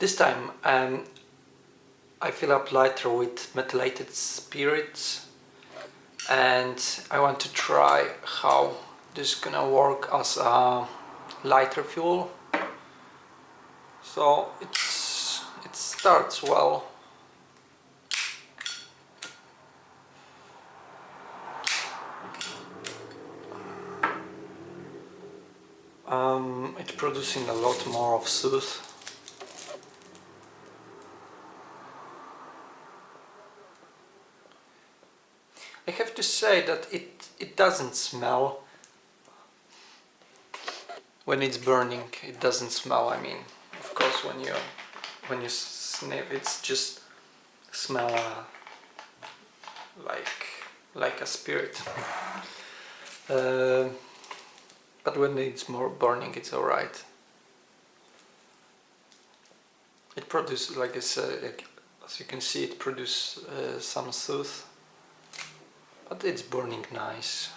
This time I fill up lighter with methylated spirits, and I want to try how this is gonna work as a lighter fuel. So it starts well. It's producing a lot more of soot. I have to say that it doesn't smell. When it's burning, it doesn't smell. I mean, of course, when you sniff, it's just smell like a spirit. But when it's more burning, it's alright. It produces, like I said, as you can see, it produces some soot, but it's burning nice.